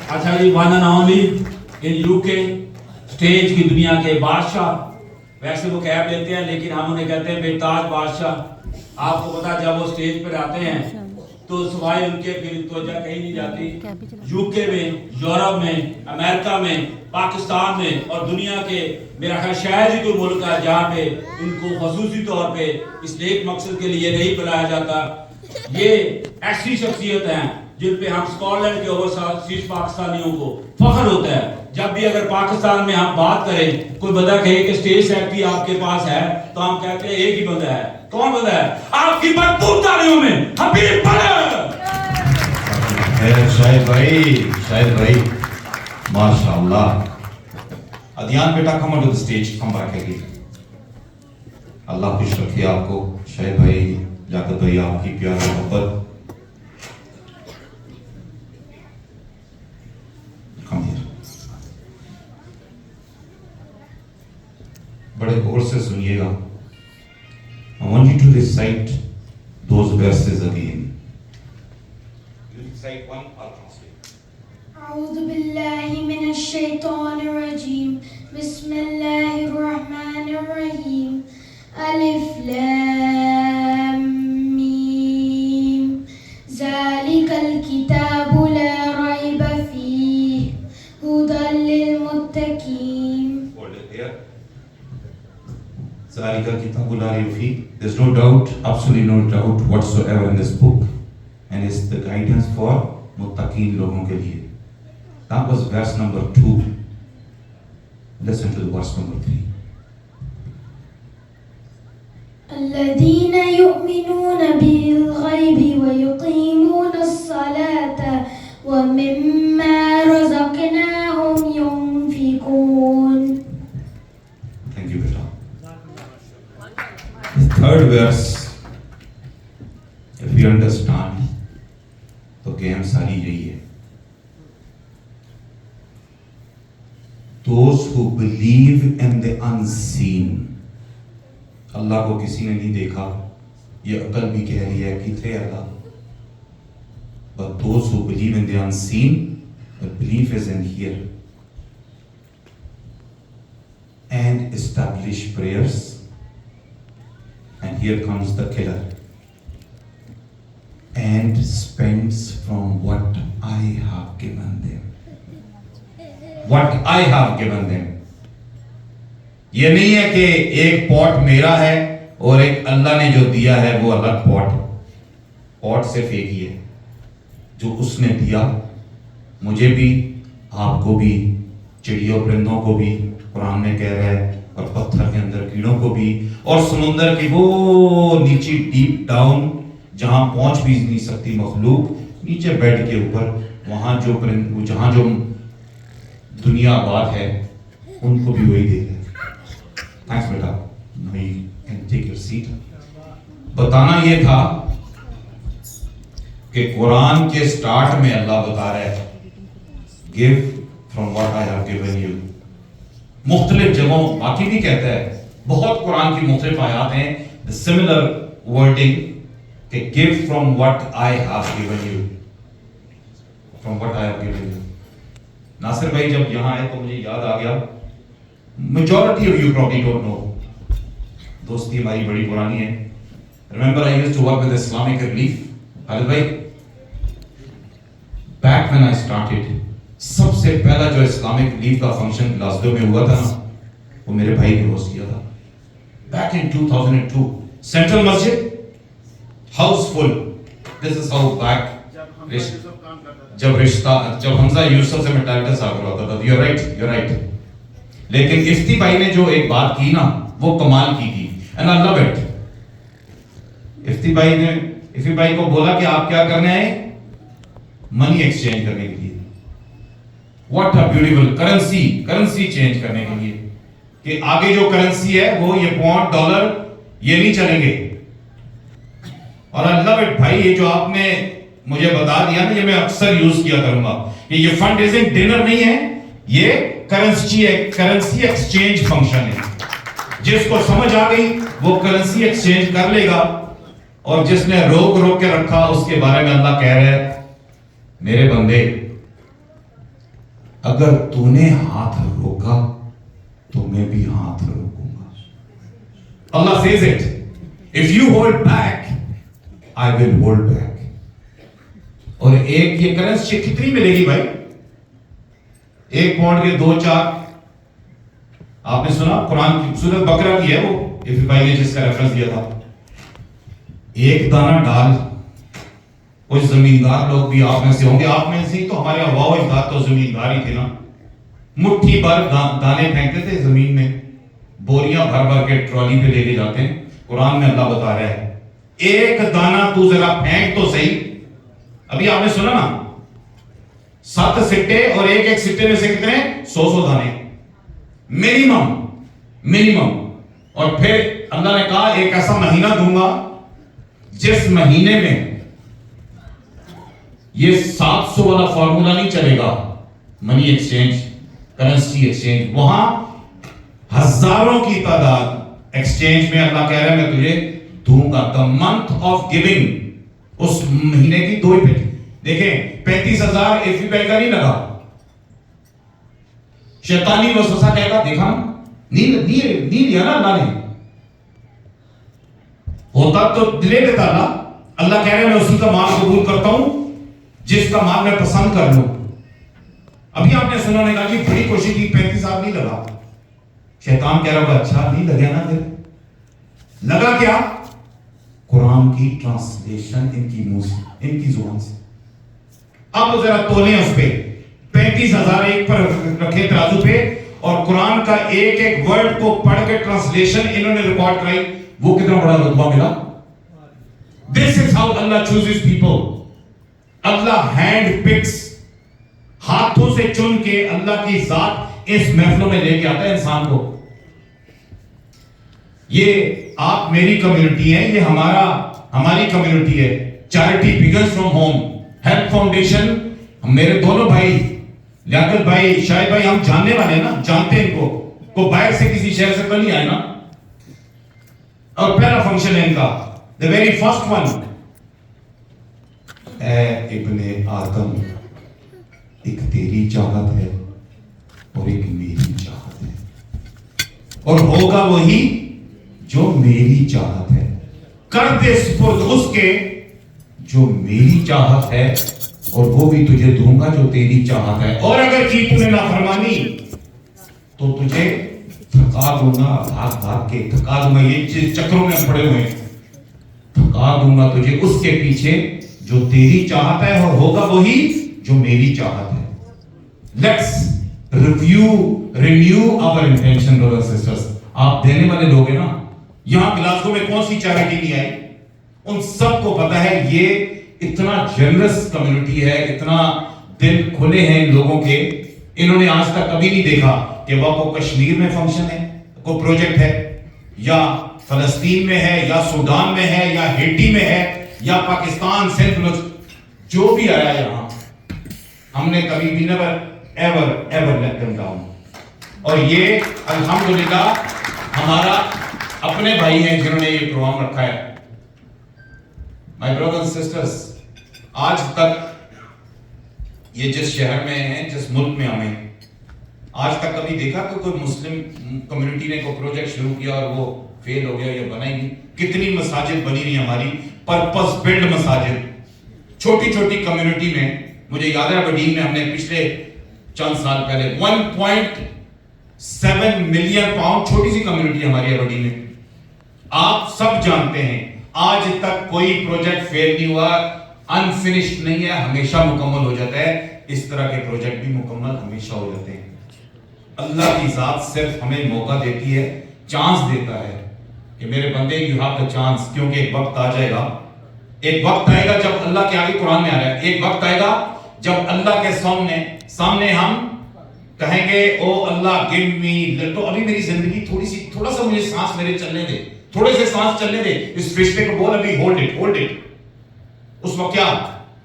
اچھا جی، one and only in U K stage کی دنیا کے بادشاہ، ویسے وہ کہہ لیتے ہیں لیکن ہم انہیں کہتے ہیں بے تاج بادشاہ. آپ کو پتا جب وہ اسٹیج پر آتے ہیں تو سوائے ان کے پھر توجہ کہیں نہیں جاتی. یو کے میں، یورپ میں، امریکہ میں، پاکستان میں اور دنیا کے میرا خیال شاید ہی کوئی ملک ہے جہاں پہ ان کو خصوصی طور پہ اس نیک مقصد کے لیے نہیں بلایا جاتا. یہ ایسی شخصیت ہیں جن پہ ہم اسکاٹ لینڈ کے اوورسیز پاکستانیوں کو فخر ہوتا ہے. جب بھی اگر پاکستان میں ہم بات کریں، کوئی بندہ کہے کہ اسٹیج سیکٹری آپ کے پاس ہے تو ہم کہتے ہیں ایک ہی بندہ ہے. کون بندہ ہے؟ آپ کی مقبول تالیوں میں حبیب بلال. شاہد بھائی ماشاءاللہ. ادیان بیٹا come onto the stage, come back again. اللہ خوش رکھے آپ کو. شاہد بھائی، لیاقت بھائی، آپ کی پیار محبت. Come here. بڑے غور سے سنیے گا. I want you to recite those verses again. You recite one, I'll translate. أعوذ بالله من الشيطان الرجيم. بسم الله الرحمن الرحيم. ألف لام ميم. ذلك الكتاب لا ريب فيه هدى للمتقين. Hold it here. ذَلِكَ الْكِتَابُ لَا رَيْبَ فِيهِ. There's no doubt, absolutely no doubt whatsoever in this book, and it's the guidance for muttaqeen لوگوں کے لیے. That was verse number 2. Listen to the verse number 3. الذين يؤمنون بالغيب ويقيمون الصلاة ومما رزقناهم ينفقون. Thank you, beta. The third verse, if you understand, تو گیم ساری یہی ہے. Those who believe in the unseen. اللہ کو کسی نے نہیں دیکھا، یہ عقل بھی کہہ رہی ہے کتنے اللہ. But those who believe in the unseen, the belief is in here. And establish prayers. And here comes the killer. And spends from what I have given them. What I have given them. یہ نہیں ہے کہ ایک پاٹ میرا ہے اور ایک اللہ نے جو دیا ہے وہ الگ پاٹ. پاٹ صرف ایک ہی ہے جو اس نے دیا مجھے بھی، آپ کو بھی، چڑیوں پرندوں کو بھی قرآن میں کہہ رہا ہے، اور پتھر کے اندر کیڑوں کو بھی، اور سمندر کی وہ نیچے ڈیپ ڈاؤن جہاں پہنچ بھی نہیں سکتی مخلوق، نیچے بیڈ کے اوپر وہاں جو جہاں جو دنیا آباد ہے ان کو بھی وہی دے رہے. Thanks beta. Now you can take your seat. بتانا یہ تھا کہ قرآن کے سٹارٹ میں اللہ بتا رہا ہے give from what I have given you. مختلف جگہوں باقی بھی کہتا ہے، بہت قرآن کی مختلف آیات ہیں the similar wording کہ give from what I have given you. From what I have given you. ناصر بھائی جب یہاں آئے تو مجھے یاد آ گیا، majority of you probably don't know. دوستی ہماری بڑی پرانی ہے. Remember I used to work with Islamic Relief. خالد بھائی back when I started, سب سے پہلا جو اسلامک ریلیف کا فنکشن گلاسگو میں ہوا تھا نا، وہ میرے بھائی نے ہوسٹ کیا تھا. Back in 2002, central Masjid house full. This is how back جب حمزہ یوسف سے میں ٹائٹل صاحب کرواتا تھا. You're right. لیکن افتی بھائی نے جو ایک بات کی نا وہ کمال کی تھی. And I love it. Ifti بھائی کو بولا کہ آپ کیا کرنا ہے؟ منی ایکسچینج کرنے کے لیے. What a beautiful currency change کرنے کے لیے کہ آگے جو کرنسی ہے وہ یہ پاؤنڈ ڈالر یہ نہیں چلیں گے. اور I love it بھائی، یہ جو آپ نے مجھے بتا دیا نا یہ میں اکثر یوز کیا کروں گا کہ یہ فنڈ ریزنگ ڈنر نہیں ہے، یہ کرنسی ایکسچینج فنکشن ہے. جس کو سمجھ آ گئی وہ کرنسی ایکسچینج کر لے گا، اور جس نے روک کے رکھا اس کے بارے میں اللہ کہہ رہا ہے میرے بندے اگر تو نے ہاتھ روکا تو میں بھی ہاتھ روکوں گا. اللہ says it. If you hold back, I will hold back. اور ایک یہ کرنسی کتنی ملے گی بھائی؟ 1 پاؤنڈ کے 2 4. آپ نے سنا قرآن کی سورۃ بقرہ کی ہے وہ افی بھائی نے جس کا ریفرنس دیا تھا. 1 دانہ ڈال. کچھ زمیندار لوگ بھی آپ میں سے ہوں گے, آپ میں سے تو ہمارے آباء و اجداد تو زمیندار ہی تھے نا. مٹھی بھر دانے پھینکتے تھے زمین میں, بوریاں بھر بھر کے ٹرالی پہ لے کے جاتے ہیں. قرآن میں اللہ بتا رہا ہے 1 دانہ تو ذرا پھینک تو صحیح. ابھی آپ نے سنا نا 7 سٹے اور ایک سٹے میں سے کتنے 100 دانے منیمم. اور پھر اللہ نے کہا ایک ایسا مہینہ دوں گا جس مہینے میں یہ 700 والا فارمولا نہیں چلے گا. منی ایکسچینج, کرنسی ایکسچینج, وہاں ہزاروں کی تعداد ایکسچینج میں اللہ کہہ رہا ہے میں تجھے دوں گا. the month of giving, اس مہینے کی 2 ہی پیٹی. دیکھیں 35,000 ایفی پے کا نہیں لگا. شیطانی وسوسہ کہے گا دیکھا نہیں لیا نا اللہ نے, ہوتا تو دلے دیتا اللہ. اللہ کہہ رہے ہیں میں اسی کا مال قبول کرتا ہوں جس کا مال میں پسند کر لوں. ابھی آپ نے سنا نے کہا کہ بڑی کوشش کی 35,000 نہیں لگا. شیطان کہہ رہا ہوگا اچھا نہیں لگا نا, پھر لگا کیا؟ قرآن کی ٹرانسلیشن ان کی زبان سے. اب ذرا تولیں اس پہ 35,000 ایک پر رکھے ترازو پہ, اور قرآن کا ایک ورڈ کو پڑھ کے ٹرانسلیشن انہوں نے ریکارڈ کرائی. وہ کتنا بڑا رتبہ ملا. This is how Allah chooses people. Allah handpicks, ہاتھوں سے چن کے اللہ کی ذات اس محفلوں میں لے کے آتا ہے انسان کو. یہ آپ میری کمیونٹی ہے, یہ ہماری کمیونٹی ہے. Charity begins from home. Help foundation میرے دونوں بھائی لیاقت بھائی شاہد بھائی ہم جاننے والے ہیں نا, جانتے ہیں ان کو باہر سے کسی شہر سے تو نہیں آئے نا. اور پہلا فنکشن ہے ان کا, the very first one. اے ابن آدم, ایک تیری چاہت ہے اور ایک میری چاہت ہے, اور ہوگا وہی جو میری چاہت ہے. کر دے سپرد اس کے جو میری چاہت ہے, اور وہ بھی تجھے دوں گا جو تیری چاہت ہے. اور اگر کی تم نے نافرمانی تو تجھے تھکا دوں گا, بھاگ کے تھکا دوں گا. یہ چکروں میں پڑے ہوئے ہیں. تھکا دوں گا تجھے اس کے پیچھے جو تیری چاہت ہے, اور ہوگا وہی جو میری چاہت ہے. Let's renew our intention brothers and sisters. آپ دینے والے لوگ ہیں نا, یہاں گلاسگو میں کون سی چیریٹی نہیں آئی, ان سب کو پتا ہے یہ اتنا جنرس کمیونٹی ہے, اتنا دل کھلے ہیں ان لوگوں کے. انہوں نے آج تک کبھی نہیں دیکھا کہ وہ کو کشمیر میں فنکشن ہے, کوئی پروجیکٹ ہے, یا فلسطین میں ہے, یا سوڈان میں ہے, یا ہیٹی میں ہے, یا پاکستان سندھ جو بھی آیا یہاں, ہم نے کبھی بھی never ever let them down. اور یہ الحمدللہ ہمارا اپنے بھائی ہیں جنہوں نے یہ پروگرام رکھا ہے. My brothers and sisters, آج تک یہ جس شہر میں ہیں, جس ملک میں ہمیں, آج تک کبھی دیکھا کہ کوئی مسلم کمیونٹی نے کوئی پروجیکٹ شروع کیا اور وہ فیل ہو گیا یا بنا ہی نہیں؟ کتنی مساجد بنی رہی ہماری, پرپس بلڈ مساجد, چھوٹی چھوٹی کمیونٹی میں. مجھے یاد ہے وڈین میں ہم نے پچھلے چند سال پہلے 1.7 ملین پاؤنڈ, چھوٹی سی کمیونٹی ہماری ہے وڈین میں. آپ سب جانتے ہیں آج تک کوئی پروجیکٹ فیل نہیں ہوا, انفنشڈ نہیں ہے, ہمیشہ مکمل ہو جاتا ہے. اس طرح کے پروجیکٹ بھی مکمل ہمیشہ ہو جاتے ہیں. اللہ کی ذات صرف ہمیں موقع دیتی ہے, چانس دیتا ہے کہ میرے بندے یو ہیو دا چانس. کیونکہ ایک وقت آ جائے گا, ایک وقت آئے گا جب اللہ کے آگے قرآن میں آ رہا ہے, ایک وقت آئے گا جب اللہ کے سامنے ہم کہیں گے او اللہ گیو می, تو ابھی میری زندگی تھوڑا سا مجھے سانس میرے چلنے دے, تھوڑے سے سانس چلنے دے. اس فرشتے کو بول ابھی ہولڈ اٹ. اس وقت کیا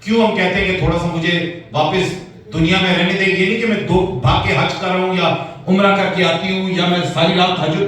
کیوں ہم کہتے ہیں کہ تھوڑا سا مجھے واپس دنیا میں رہنے دے. یہ نہیں کہ میں 2 بھاگ کے حج کر رہا ہوں یا عمرہ کر کے آتی ہوں یا میں ساری رات تہجد